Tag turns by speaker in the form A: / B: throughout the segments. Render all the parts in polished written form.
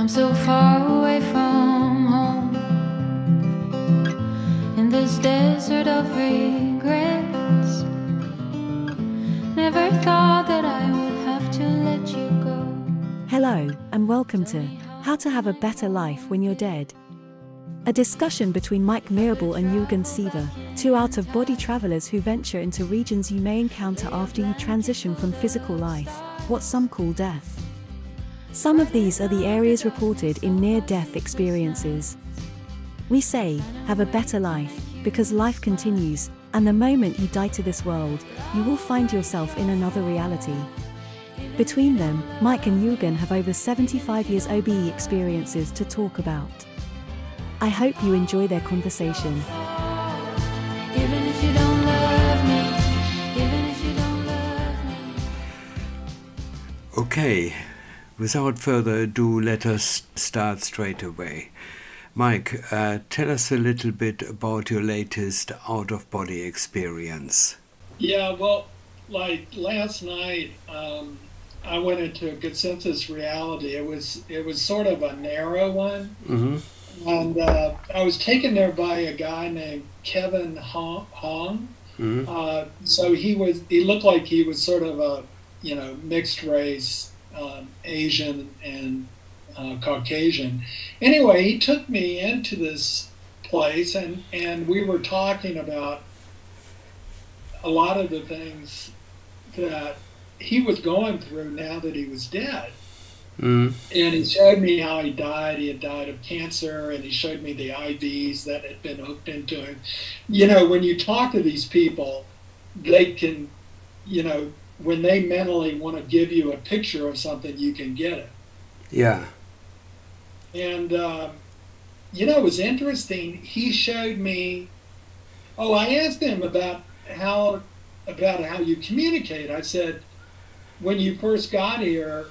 A: I'm so far away from home, in this desert of regrets. Never thought that I would have to let you go.
B: Hello, and welcome to How to Have a Better Life When You're Dead. A discussion between Mike Marable and Jurgen Ziewe, two out-of-body travelers who venture into regions you may encounter after you transition from physical life, what some call death. Some of these are the areas reported in near-death experiences. We say, have a better life, because life continues, and the moment you die to this world, you will find yourself in another reality. Between them, Mike and Jurgen have over 75 years OBE experiences to talk about. I hope you enjoy their conversation.
A: Even if you don't love me, even if you don't love me.
C: Okay, without further ado, let us start straight away. Mike, tell us a little bit about your latest out-of-body experience.
D: Yeah, well, like last night, I went into a consensus reality. It was sort of a narrow one.
C: Mm-hmm.
D: And I was taken there by a guy named Kevin Hong.
C: Mm-hmm.
D: So he looked like he was sort of a, mixed race, Asian and Caucasian. Anyway, he took me into this place and we were talking about a lot of the things that he was going through now that he was dead.
C: Mm.
D: And he showed me how he died. He had died of cancer, and he showed me the IVs that had been hooked into him. When you talk to these people, they can, when they mentally want to give you a picture of something, you can get it.
C: Yeah.
D: And, it was interesting. He showed me, I asked him about how you communicate. I said, when you first got here,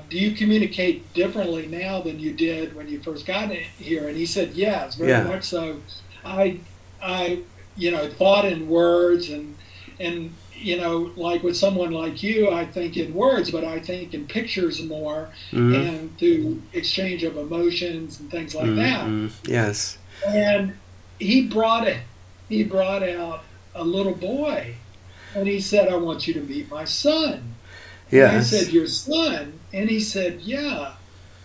D: do you communicate differently now than you did when you first got here? And he said, yes, very much so. I thought in words and like with someone like you, I think in words, but I think in pictures more,
C: Mm-hmm.
D: and through exchange of emotions and things like
C: Mm-hmm.
D: that.
C: Yes.
D: And he brought out a little boy, and he said, I want you to meet my son.
C: Yes.
D: And I said, your son? And he said, yeah.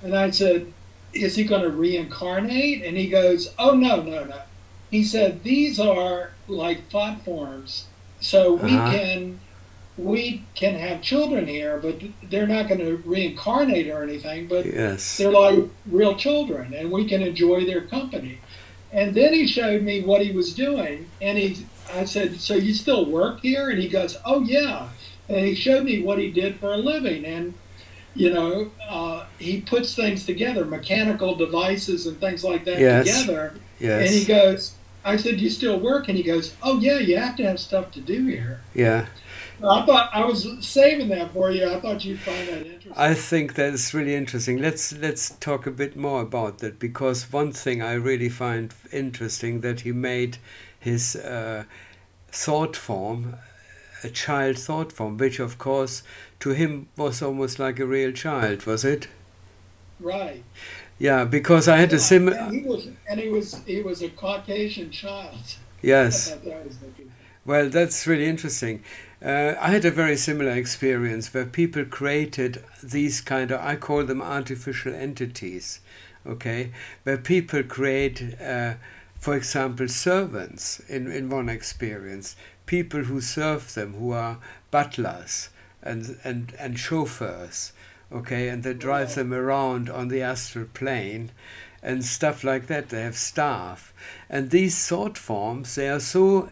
D: And I said, is he going to reincarnate? And he goes, oh, no. He said, these are like thought forms. So we can have children here, but they're not going to reincarnate or anything, but
C: Yes.
D: they're like real children, and we can enjoy their company. And then he showed me what he was doing, and I said, so you still work here? And he goes, oh, yeah. And he showed me what he did for a living. And, he puts things together, mechanical devices and things like that together.
C: Yes.
D: And he goes, I said, you still work? And he goes, oh, yeah, you have to have stuff to do here.
C: Yeah.
D: I thought I was saving that for you. I thought you'd find that interesting.
C: I think that is really interesting. Let's talk a bit more about that, because one thing I really find interesting, that he made his thought form a child thought form, which of course to him was almost like a real child, was it?
D: Right.
C: Yeah, because I had a similar.
D: And he was a Caucasian child.
C: Yes.
D: I thought that was interesting.
C: Well, that's really interesting. I had a very similar experience where people created these kind of, I call them artificial entities, okay, where people create, for example, servants in one experience, people who serve them, who are butlers and chauffeurs, okay, and they drive them around on the astral plane and stuff like that. They have staff. And these thought forms, they are so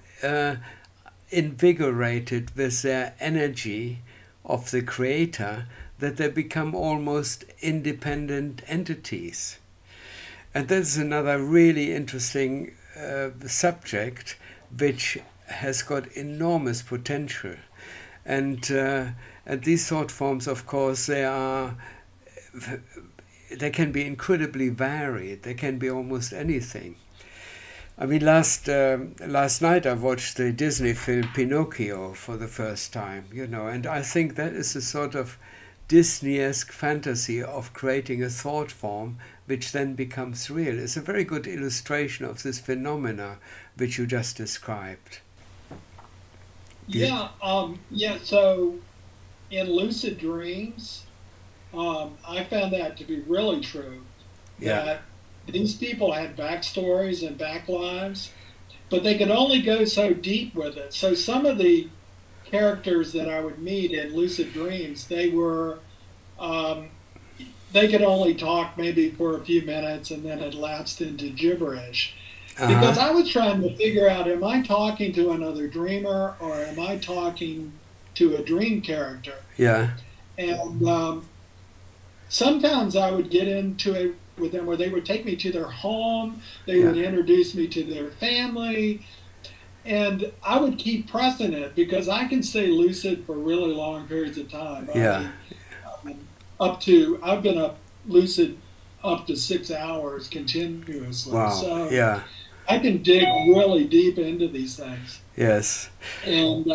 C: invigorated with their energy of the creator that they become almost independent entities. And that's another really interesting subject which has got enormous potential. And these thought forms, of course, they can be incredibly varied. They can be almost anything. I mean, last night I watched the Disney film Pinocchio for the first time, and I think that is a sort of Disney-esque fantasy of creating a thought form which then becomes real is a very good illustration of this phenomena which you just described.
D: Yeah, so in lucid dreams, I found that to be really true.
C: Yeah.
D: That these people had backstories and backlives, but they could only go so deep with it. So some of the characters that I would meet in lucid dreams, they could only talk maybe for a few minutes and then it lapsed into gibberish. Because I was trying to figure out, am I talking to another dreamer or am I talking to a dream character?
C: Yeah.
D: And sometimes I would get into it with them where they would take me to their home, they would introduce me to their family, and I would keep pressing it because I can stay lucid for really long periods of time.
C: Yeah.
D: I've been up lucid up to 6 hours continuously.
C: Wow.
D: So
C: yeah.
D: I can dig really deep into these things.
C: Yes.
D: And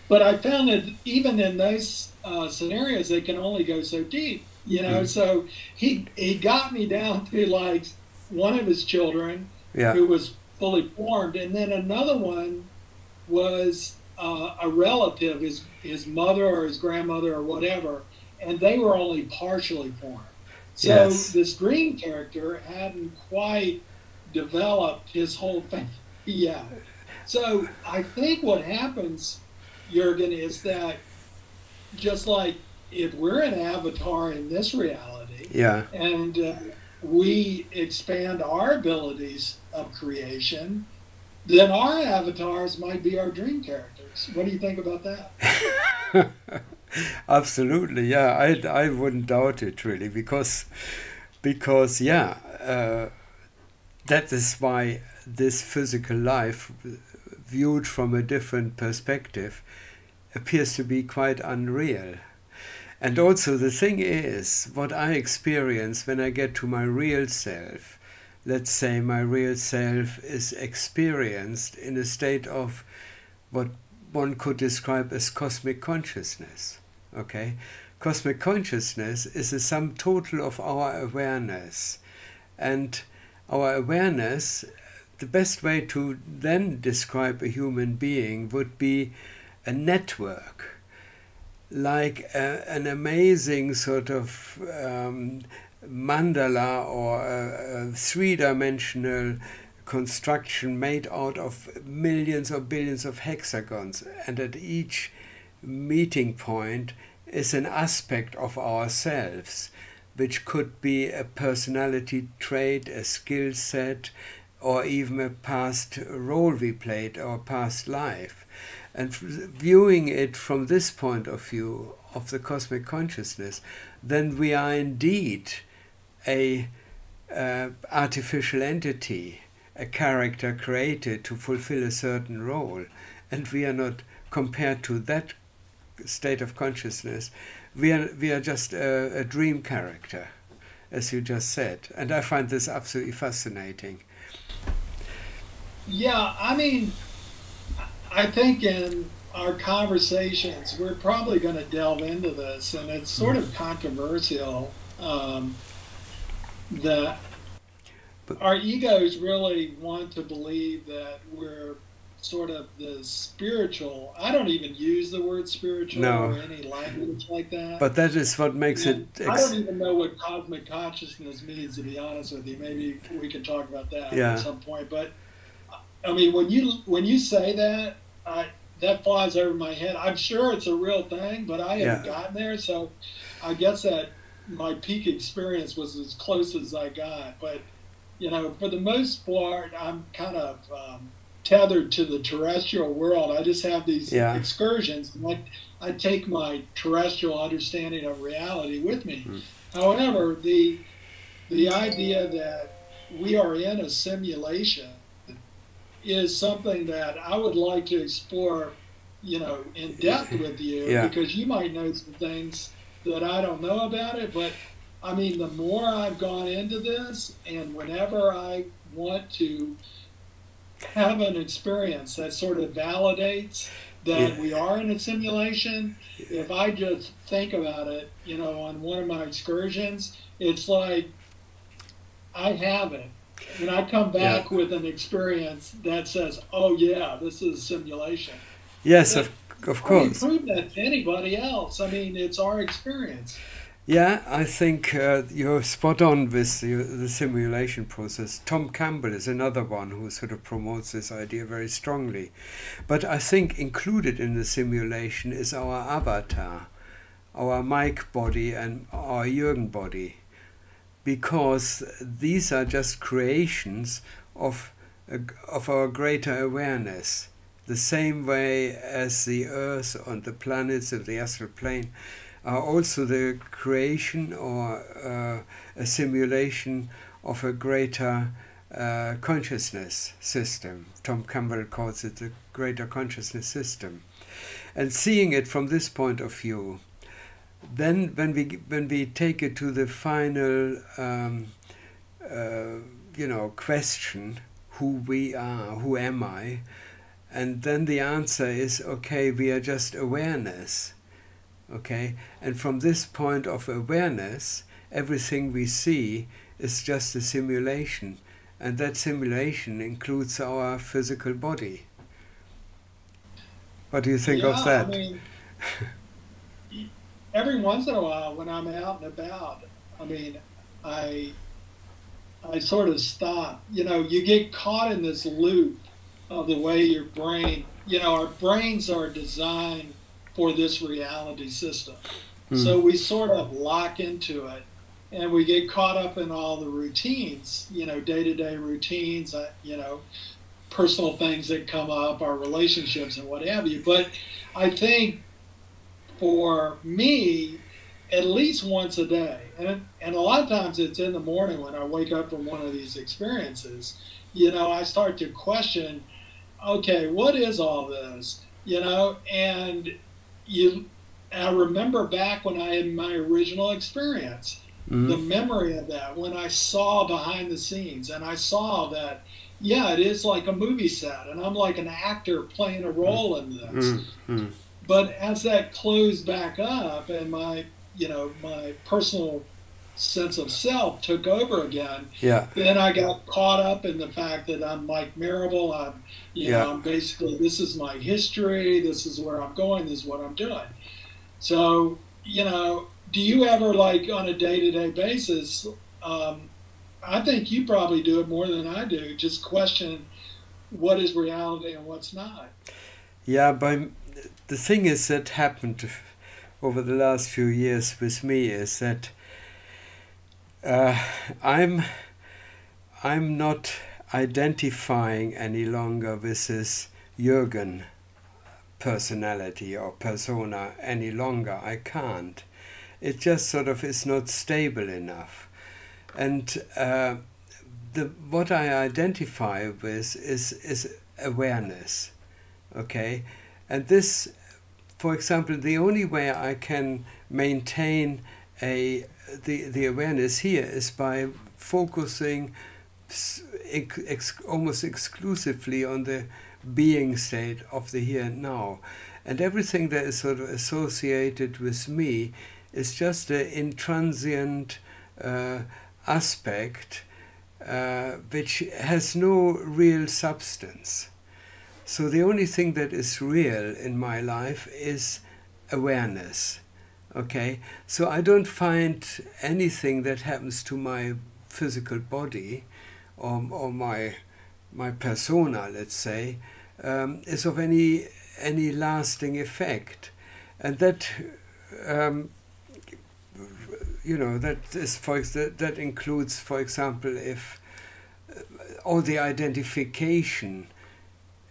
D: but I found that even in those scenarios, they can only go so deep. You know, so he got me down to like one of his children who was fully formed, and then another one was a relative, his mother or his grandmother or whatever, and they were only partially formed. So this dream character hadn't quite developed his whole thing. Yeah. So I think what happens, Jurgen, is that just like if we're an avatar in this reality, and we expand our abilities of creation, then our avatars might be our dream characters. What do you think about that?
C: Absolutely, yeah. I wouldn't doubt it really, because that is why this physical life, viewed from a different perspective, appears to be quite unreal. And also the thing is, what I experience when I get to my real self, let's say my real self is experienced in a state of what one could describe as cosmic consciousness. Okay? Cosmic consciousness is the sum total of our awareness. And our awareness, the best way to then describe a human being would be a network, like an amazing sort of mandala or a three-dimensional construction made out of millions or billions of hexagons, and at each meeting point is an aspect of ourselves, which could be a personality trait, a skill set, or even a past role we played or past life. And viewing it from this point of view of the cosmic consciousness, then we are indeed a artificial entity, a character created to fulfill a certain role. And we are not, compared to that state of consciousness, we are just a dream character, as you just said. And I find this absolutely fascinating.
D: Yeah, I mean, I think in our conversations, we're probably going to delve into this, and it's sort of controversial that our egos really want to believe that we're sort of the spiritual. I don't even use the word spiritual or any language like that.
C: But that is what makes it...
D: I don't even know what cosmic consciousness means, to be honest with you. Maybe we can talk about that at some point. But I mean, when you say that, that flies over my head. I'm sure it's a real thing, but I haven't gotten there. So I guess that my peak experience was as close as I got. But, you know, for the most part, I'm kind of tethered to the terrestrial world. I just have these excursions. And I take my terrestrial understanding of reality with me. However, the idea that we are in a simulation is something that I would like to explore, you know, in depth with you, because you might know some things that I don't know about it. But I mean, the more I've gone into this, and whenever I want to have an experience that sort of validates that we are in a simulation. If I just think about it, on one of my excursions, it's like I have it. And I come back with an experience that says, oh, yeah, this is a simulation.
C: Yes, of course.
D: We prove that to anybody else. I mean, it's our experience.
C: Yeah, I think you're spot on with the simulation process. Tom Campbell is another one who sort of promotes this idea very strongly. But I think included in the simulation is our avatar, our Mike body and our Jurgen body, because these are just creations of our greater awareness, the same way as the Earth and the planets of the astral plane are also the creation or a simulation of a greater consciousness system. Tom Campbell calls it the greater consciousness system. And seeing it from this point of view, then when we take it to the final question, who we are, who am I, and then the answer is, okay, we are just awareness. Okay, and from this point of awareness, everything we see is just a simulation, and that simulation includes our physical body. What do you think of that?
D: I mean, every once in a while when I'm out and about, I mean, I sort of stop. You get caught in this loop of the way your brain, our brains are designed for this reality system. So we sort of lock into it, and we get caught up in all the routines, day-to-day routines, personal things that come up, our relationships and what have you. But I think for me, at least once a day, and a lot of times it's in the morning when I wake up from one of these experiences, I start to question, okay, what is all this? And I remember back when I had my original experience, the memory of that, when I saw behind the scenes and I saw that, yeah, it is like a movie set and I'm like an actor playing a role in this. But as that closed back up and my personal sense of self took over again, then I got caught up in the fact that I'm Mike Marable. I'm basically, this is my history, this is where I'm going, this is what I'm doing. So, do you ever, like, on a day-to-day basis, I think you probably do it more than I do, just question what is reality and what's not.
C: Yeah, but the thing is that happened over the last few years with me is that I'm not identifying any longer with this Jurgen personality or persona any longer. I can't. It just sort of is not stable enough. And what I identify with is awareness. Okay? And this, for example, the only way I can maintain the awareness here is by focusing almost exclusively on the being state of the here and now. And everything that is sort of associated with me is just an intransient aspect which has no real substance. So the only thing that is real in my life is awareness. Okay, so I don't find anything that happens to my physical body or my persona, let's say, is of any lasting effect, and that that includes, for example, if all the identification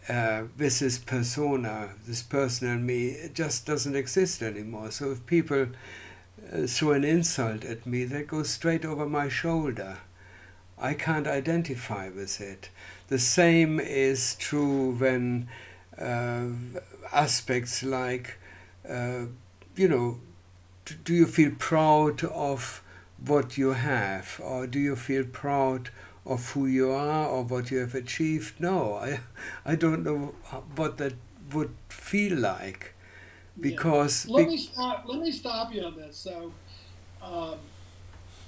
C: with this persona, this personal me, it just doesn't exist anymore. So if people throw an insult at me, that goes straight over my shoulder. I can't identify with it. The same is true when aspects like, do you feel proud of what you have, or do you feel proud of who you are or what you have achieved? No, I don't know what that would feel like,
D: Yeah.
C: because
D: Let me stop you on this. So, um,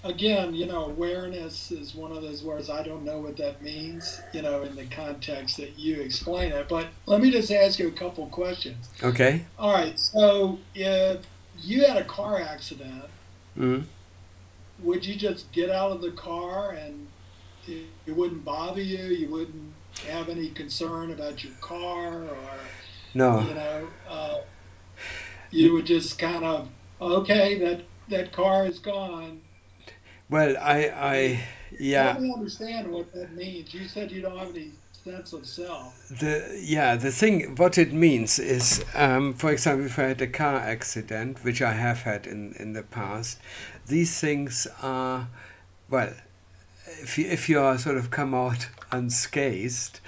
D: again, awareness is one of those words I don't know what that means, in the context that you explain it. But let me just ask you a couple questions.
C: okay.
D: All right. So, if you had a car accident,
C: Mm.
D: would you just get out of the car and it wouldn't bother you? You wouldn't have any concern about your car, or
C: No.
D: you would just kind of, okay, that car is gone.
C: Well, I
D: Help
C: yeah.
D: me understand what that means. You said you don't have any sense of self.
C: The thing, what it means is, for example, if I had a car accident, which I have had in the past, these things are, well, if you are sort of come out unscathed,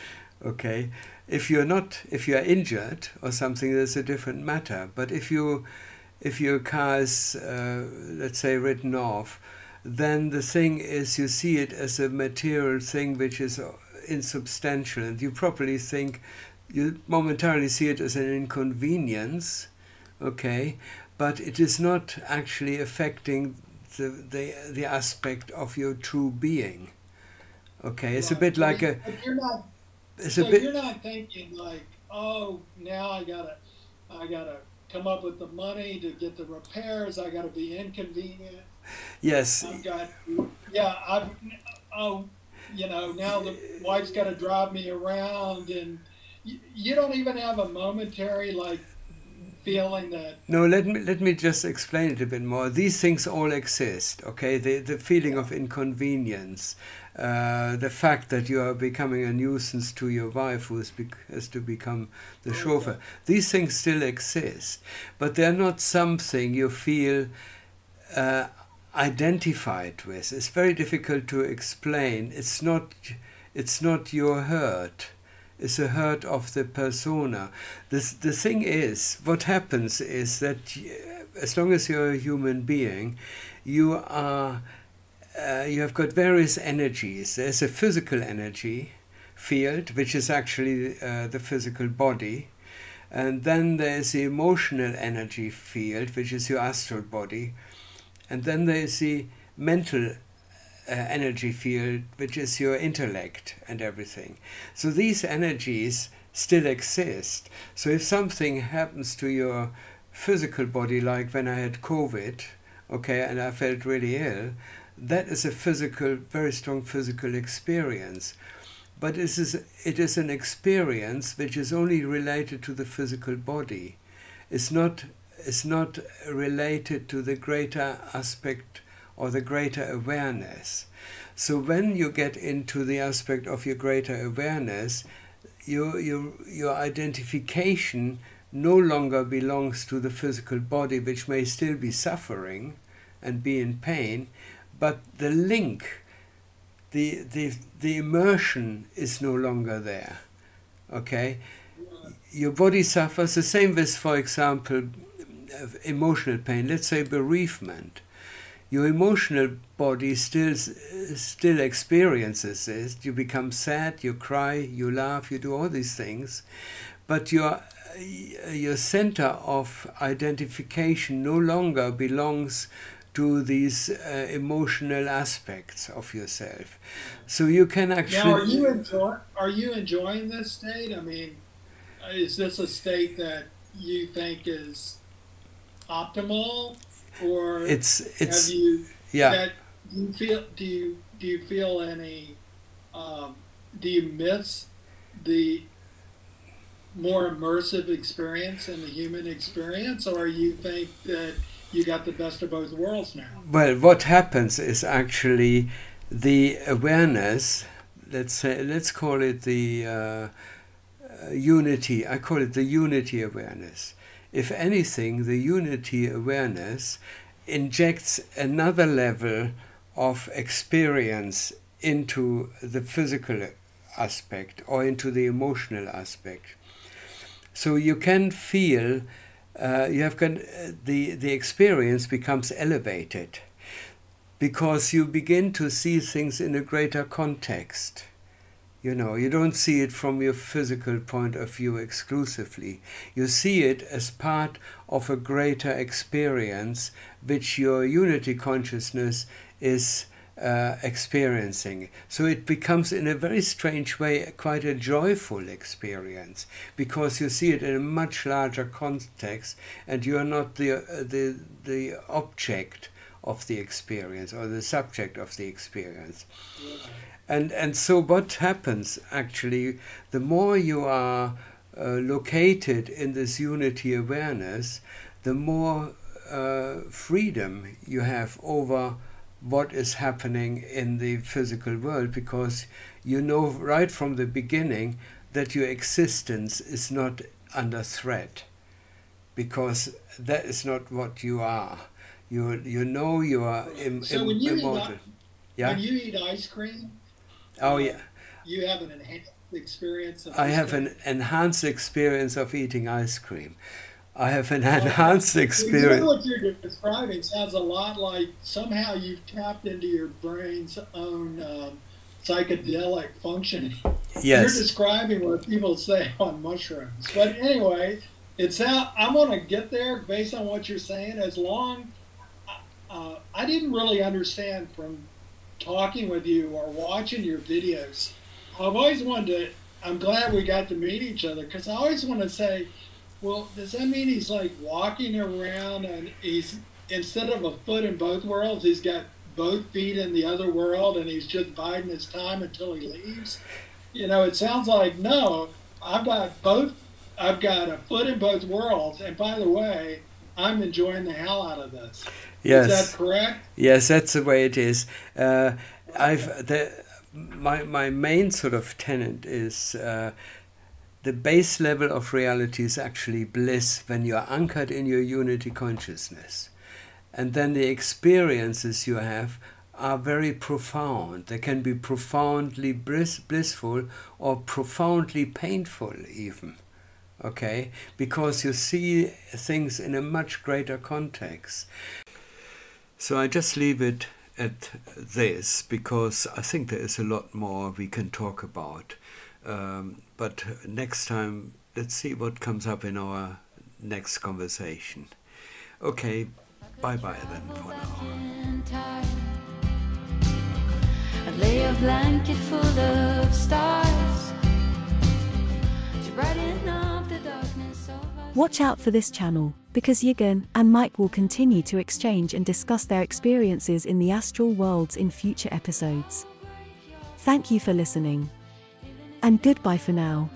C: okay, if you are injured or something, that's a different matter. But if your car is, let's say, written off, then the thing is, you see it as a material thing which is insubstantial, and you momentarily see it as an inconvenience, okay, but it is not actually affecting the aspect of your true being. Okay, it's a
D: Right.
C: bit like a,
D: But you're not.
C: it's a
D: So
C: bit,
D: you're not thinking like, oh, now I gotta come up with the money to get the repairs. I gotta be inconvenient.
C: yes,
D: I've got, yeah, oh, now the wife's got to drive me around, and you don't even have a momentary like feeling that.
C: no, let me just explain it a bit more. These things all exist, okay? The feeling of inconvenience, the fact that you are becoming a nuisance to your wife who has to become the chauffeur. These things still exist, but they're not something you feel identified with. It's very difficult to explain. It's not your hurt. It's a hurt of the persona. The thing is, what happens is that as long as you're a human being, you have got various energies. There's a physical energy field, which is actually the physical body. And then there's the emotional energy field, which is your astral body. And then there is the mental energy field, which is your intellect and everything. So these energies still exist. So if something happens to your physical body, like when I had COVID, okay, and I felt really ill, that is a very strong physical experience. But it is an experience which is only related to the physical body. It's not related to the greater aspect or the greater awareness. So when you get into the aspect of your greater awareness, your identification no longer belongs to the physical body, which may still be suffering and be in pain, but the link, the immersion is no longer there. Okay? Your body suffers. The same with, for example, emotional pain. Let's say bereavement. Your emotional body still experiences this. You become sad, you cry, you laugh, you do all these things, but your center of identification no longer belongs to these emotional aspects of yourself. So you can actually.
D: Now, are you enjoying this state? I mean, is this a state that you think is optimal, or
C: it's
D: have you?
C: yeah.
D: That do you feel any? Do you miss the more immersive experience and the human experience, or you think that you got the best of both worlds now?
C: Well, what happens is actually the awareness. Let's call it the unity. I call it the unity awareness. If anything, the unity awareness injects another level of experience into the physical aspect or into the emotional aspect. So you can feel, the experience becomes elevated because you begin to see things in a greater context. You know, you don't see it from your physical point of view exclusively. You see it as part of a greater experience which your unity consciousness is experiencing. So it becomes, in a very strange way, quite a joyful experience, because you see it in a much larger context, and you are not the object of the experience or the subject of the experience.
D: Yeah.
C: And so what happens actually, the more you are located in this unity awareness, the more freedom you have over what is happening in the physical world, because you know right from the beginning that your existence is not under threat, because that is not what you are. You know you are
D: So when you
C: immortal.
D: when you eat ice cream,
C: Oh yeah.
D: you have an enhanced experience of
C: I
D: ice
C: have
D: cream?
C: an enhanced experience of eating ice cream. I have an enhanced
D: You know
C: experience.
D: what you're describing sounds a lot like somehow you've tapped into your brain's own psychedelic functioning. You're
C: Yes.
D: describing what people say on mushrooms. But anyway, I'm going to get there based on what you're saying. As long, I didn't really understand from talking with you or watching your videos. I've always wanted to, I'm glad we got to meet each other, because I always want to say, well, does that mean he's like walking around and he's, instead of a foot in both worlds, he's got both feet in the other world and he's just biding his time until he leaves? You know, it sounds like, no, I've got a foot in both worlds, and by the way, I'm enjoying the hell out of this.
C: Yes.
D: Is that correct?
C: Yes, that's the way it is. My main sort of tenet is the base level of reality is actually bliss when you are anchored in your unity consciousness. And then the experiences you have are very profound. They can be profoundly blissful or profoundly painful even. Okay? Because you see things in a much greater context. So I just leave it at this, because I think there is a lot more we can talk about. But next time, let's see what comes up in our next conversation. Okay, bye-bye then for now.
A: I'd lay a blanket full of stars to brighten up the darkness of our
B: Watch out for this channel, because Jurgen and Mike will continue to exchange and discuss their experiences in the astral worlds in future episodes. Thank you for listening. And goodbye for now.